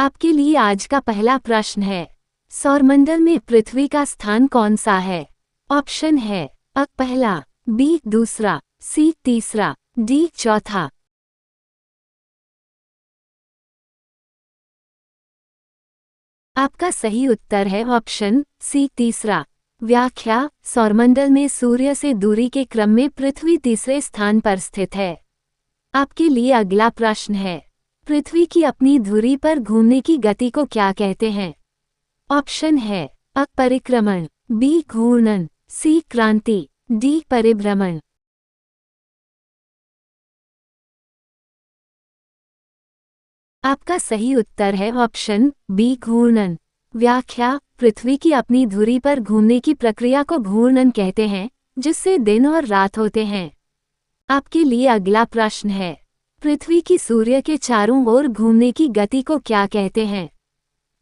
आपके लिए आज का पहला प्रश्न है, सौरमंडल में पृथ्वी का स्थान कौन सा है? ऑप्शन है अ पहला, बी दूसरा, सी तीसरा, डी चौथा। आपका सही उत्तर है ऑप्शन सी तीसरा। व्याख्या, सौरमंडल में सूर्य से दूरी के क्रम में पृथ्वी तीसरे स्थान पर स्थित है। आपके लिए अगला प्रश्न है, पृथ्वी की अपनी धुरी पर घूमने की गति को क्या कहते हैं? ऑप्शन है अ परिक्रमण, बी घूर्णन, सी क्रांति, डी परिभ्रमण। आपका सही उत्तर है ऑप्शन बी घूर्णन। व्याख्या, पृथ्वी की अपनी धुरी पर घूमने की प्रक्रिया को घूर्णन कहते हैं, जिससे दिन और रात होते हैं। आपके लिए अगला प्रश्न है, पृथ्वी की सूर्य के चारों ओर घूमने की गति को क्या कहते हैं?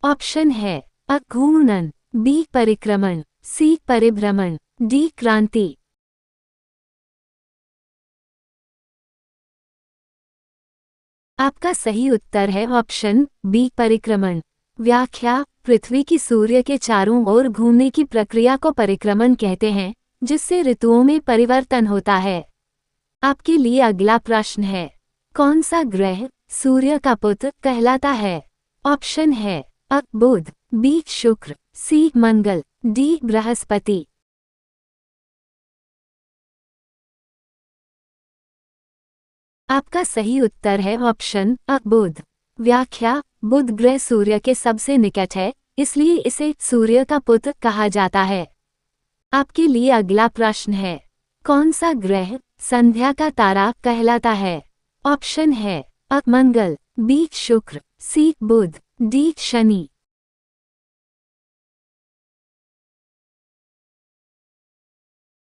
ऑप्शन है अ घूर्णन, बी परिक्रमण, सी परिभ्रमण, डी क्रांति। आपका सही उत्तर है ऑप्शन बी परिक्रमण। व्याख्या, पृथ्वी की सूर्य के चारों ओर घूमने की प्रक्रिया को परिक्रमण कहते हैं, जिससे ऋतुओं में परिवर्तन होता है। आपके लिए अगला प्रश्न है, कौन सा ग्रह सूर्य का पुत्र कहलाता है? ऑप्शन है अ बुध, बी शुक्र, सी मंगल, डी बृहस्पति। आपका सही उत्तर है ऑप्शन अ बुध। व्याख्या, बुध ग्रह सूर्य के सबसे निकट है, इसलिए इसे सूर्य का पुत्र कहा जाता है। आपके लिए अगला प्रश्न है, कौन सा ग्रह संध्या का तारा कहलाता है? ऑप्शन है अ मंगल, बी शुक्र, सी बुध, डी शनि।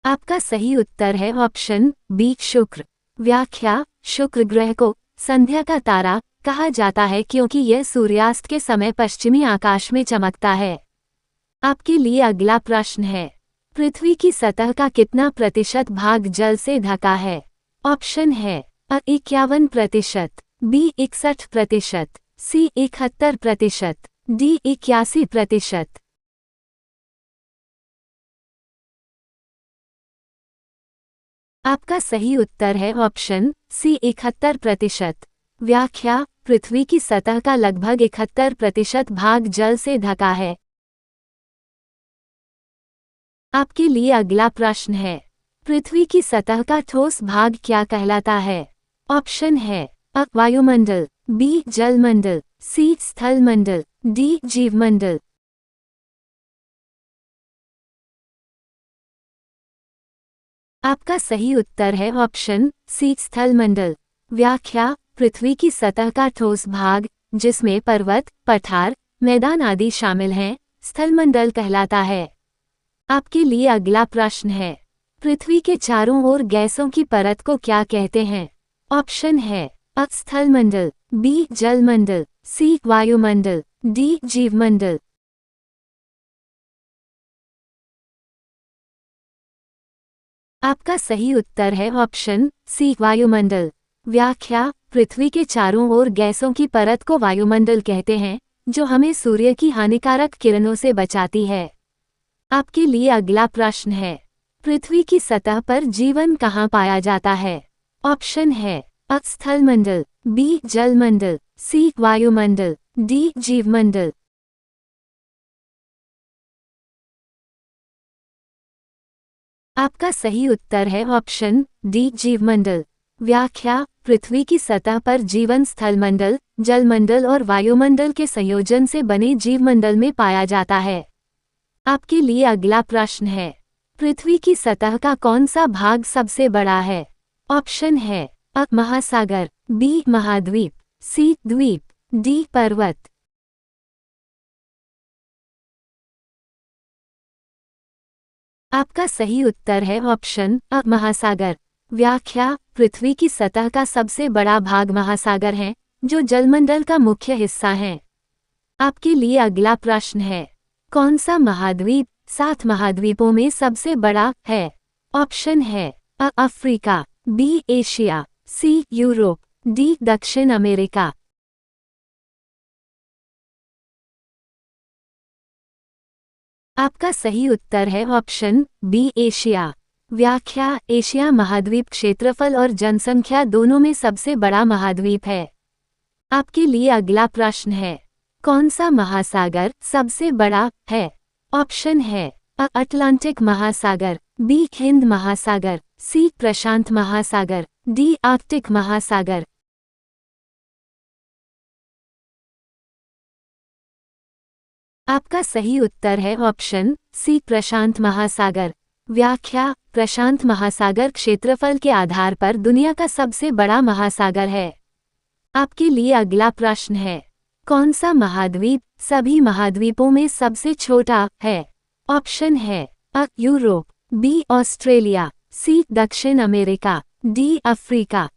आपका सही उत्तर है ऑप्शन बी शुक्र। व्याख्या, शुक्र ग्रह को संध्या का तारा कहा जाता है क्योंकि यह सूर्यास्त के समय पश्चिमी आकाश में चमकता है। आपके लिए अगला प्रश्न है, पृथ्वी की सतह का कितना प्रतिशत भाग जल से ढका है? ऑप्शन है अ 51%, बी 61%, सी 71%, डी 81%। आपका सही उत्तर है ऑप्शन सी 71%। व्याख्या, पृथ्वी की सतह का लगभग 71% भाग जल से ढका है। आपके लिए अगला प्रश्न है, पृथ्वी की सतह का ठोस भाग क्या कहलाता है? ऑप्शन है अ वायुमंडल, बी जलमंडल, सी स्थलमंडल, डी जीवमंडल। आपका सही उत्तर है ऑप्शन सी स्थलमंडल। व्याख्या, पृथ्वी की सतह का ठोस भाग, जिसमें पर्वत, पठार, मैदान आदि शामिल हैं, स्थलमंडल कहलाता है। आपके लिए अगला प्रश्न है, पृथ्वी के चारों ओर गैसों की परत को क्या कहते हैं? ऑप्शन है अ स्थलमंडल, बी जलमंडल, सी वायुमंडल, डी जीवमंडल। आपका सही उत्तर है ऑप्शन सी वायुमंडल। व्याख्या, पृथ्वी के चारों ओर गैसों की परत को वायुमंडल कहते हैं, जो हमें सूर्य की हानिकारक किरणों से बचाती है। आपके लिए अगला प्रश्न है, पृथ्वी की सतह पर जीवन कहाँ पाया जाता है? ऑप्शन है अ स्थलमंडल, बी जलमंडल, सी वायुमंडल, डी जीवमंडल। आपका सही उत्तर है ऑप्शन डी जीवमंडल। व्याख्या, पृथ्वी की सतह पर जीवन स्थलमंडल, जलमंडल और वायुमंडल के संयोजन से बने जीवमंडल में पाया जाता है। आपके लिए अगला प्रश्न है, पृथ्वी की सतह का कौन सा भाग सबसे बड़ा है? ऑप्शन है अ महासागर, बी महाद्वीप, सी द्वीप, डी पर्वत। आपका सही उत्तर है ऑप्शन अ महासागर। व्याख्या, पृथ्वी की सतह का सबसे बड़ा भाग महासागर है, जो जलमंडल का मुख्य हिस्सा है। आपके लिए अगला प्रश्न है, कौन सा महाद्वीप 7 महाद्वीपों में सबसे बड़ा है? ऑप्शन है अ अफ्रीका, बी एशिया, सी यूरोप, डी दक्षिण अमेरिका। आपका सही उत्तर है ऑप्शन बी एशिया। व्याख्या: एशिया महाद्वीप क्षेत्रफल और जनसंख्या दोनों में सबसे बड़ा महाद्वीप है। आपके लिए अगला प्रश्न है, कौन सा महासागर सबसे बड़ा है? ऑप्शन है अटलांटिक महासागर, बी हिंद महासागर, सी प्रशांत महासागर, डी आर्कटिक महासागर। आपका सही उत्तर है ऑप्शन सी प्रशांत महासागर। व्याख्या: प्रशांत महासागर क्षेत्रफल के आधार पर दुनिया का सबसे बड़ा महासागर है। आपके लिए अगला प्रश्न है, कौन सा महाद्वीप सभी महाद्वीपों में सबसे छोटा है? ऑप्शन है यूरोप, बी ऑस्ट्रेलिया, सी दक्षिण अमेरिका, डी अफ्रीका।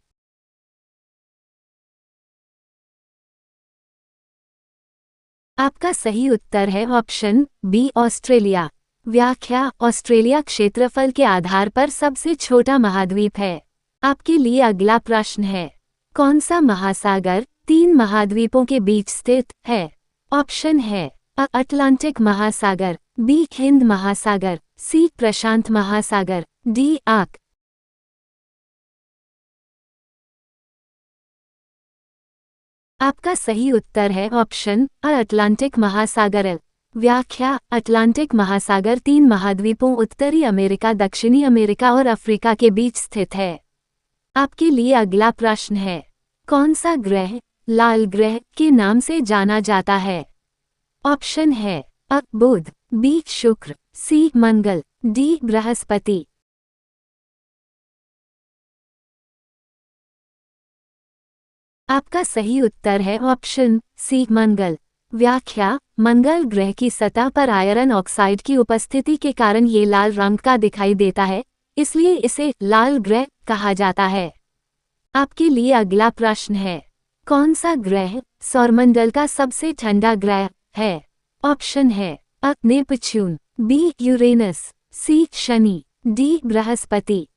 आपका सही उत्तर है ऑप्शन बी ऑस्ट्रेलिया। व्याख्या: ऑस्ट्रेलिया क्षेत्रफल के आधार पर सबसे छोटा महाद्वीप है। आपके लिए अगला प्रश्न है, कौन सा महासागर 3 महाद्वीपों के बीच स्थित है? ऑप्शन है अटलांटिक महासागर, बी हिंद महासागर, सी प्रशांत महासागर, डी आर्क। आपका सही उत्तर है ऑप्शन अटलांटिक महासागर। व्याख्या: अटलांटिक महासागर 3 महाद्वीपों उत्तरी अमेरिका, दक्षिणी अमेरिका और अफ्रीका के बीच स्थित है। आपके लिए अगला प्रश्न है, कौन सा ग्रह लाल ग्रह के नाम से जाना जाता है? ऑप्शन है बुध, बी शुक्र, सी मंगल, डी बृहस्पति। आपका सही उत्तर है ऑप्शन सी मंगल। व्याख्या: मंगल ग्रह की सतह पर आयरन ऑक्साइड की उपस्थिति के कारण ये लाल रंग का दिखाई देता है, इसलिए इसे लाल ग्रह कहा जाता है। आपके लिए अगला प्रश्न है, कौन सा ग्रह सौरमंडल का सबसे ठंडा ग्रह है? ऑप्शन है नेपच्यून, बी यूरेनस, सी शनि, डी बृहस्पति।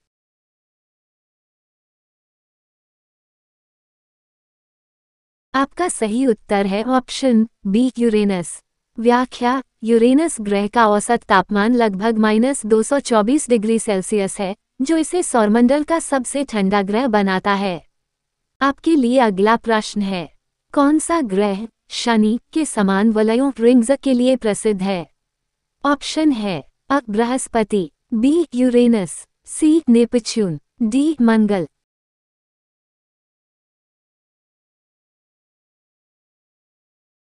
आपका सही उत्तर है ऑप्शन बी यूरेनस। व्याख्या: यूरेनस ग्रह का औसत तापमान लगभग -224 डिग्री सेल्सियस है, जो इसे सौरमंडल का सबसे ठंडा ग्रह बनाता है। आपके लिए अगला प्रश्न है, कौन सा ग्रह शनि के समान वलयों रिंग्स के लिए प्रसिद्ध है? ऑप्शन है Brihaspati, B Uranus, C Neptune, D Mangal.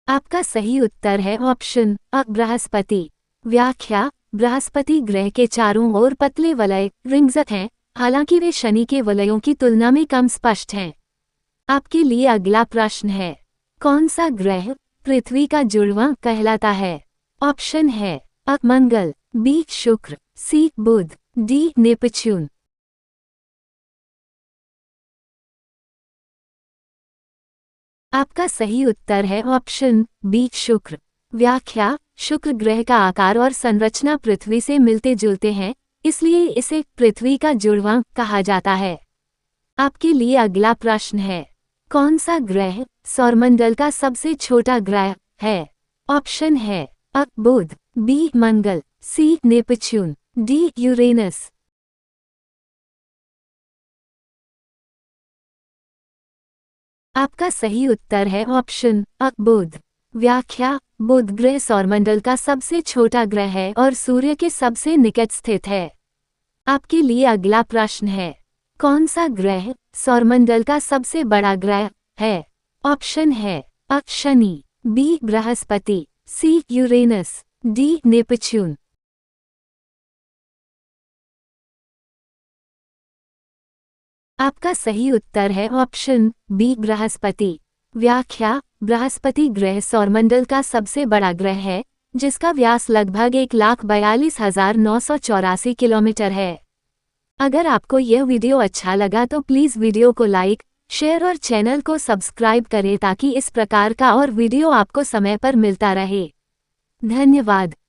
आपका सही उत्तर है ऑप्शन बृहस्पति। व्याख्या: बृहस्पति ग्रह के चारों ओर पतले वलय रिंग्स हैं, हालांकि वे शनि के वलयों की तुलना में कम स्पष्ट हैं। आपके लिए अगला प्रश्न है, कौन सा ग्रह पृथ्वी का जुड़वां कहलाता है? ऑप्शन है मंगल, बी शुक्र, सी बुध, डी नेपच्यून। आपका सही उत्तर है ऑप्शन बी शुक्र। व्याख्या: शुक्र ग्रह का आकार और संरचना पृथ्वी से मिलते जुलते हैं, इसलिए इसे पृथ्वी का जुड़वां कहा जाता है। आपके लिए अगला प्रश्न है, कौन सा ग्रह सौरमंडल का सबसे छोटा ग्रह है? ऑप्शन है बुध, बी मंगल, सी नेपच्यून, डी यूरेनस। आपका सही उत्तर है ऑप्शन बुध। व्याख्या: बुध ग्रह सौरमंडल का सबसे छोटा ग्रह है और सूर्य के सबसे निकट स्थित है। आपके लिए अगला प्रश्न है, कौन सा ग्रह सौरमंडल का सबसे बड़ा ग्रह है? ऑप्शन है Shani, B Brihaspati, C Uranus, D Neptune. आपका सही उत्तर है ऑप्शन बी बृहस्पति। व्याख्या: बृहस्पति ग्रह सौरमंडल का सबसे बड़ा ग्रह है, जिसका व्यास लगभग 1,42,984 किलोमीटर है। अगर आपको यह वीडियो अच्छा लगा तो प्लीज़ वीडियो को लाइक, शेयर और चैनल को सब्सक्राइब करें ताकि इस प्रकार का और वीडियो आपको समय पर मिलता रहे। धन्यवाद।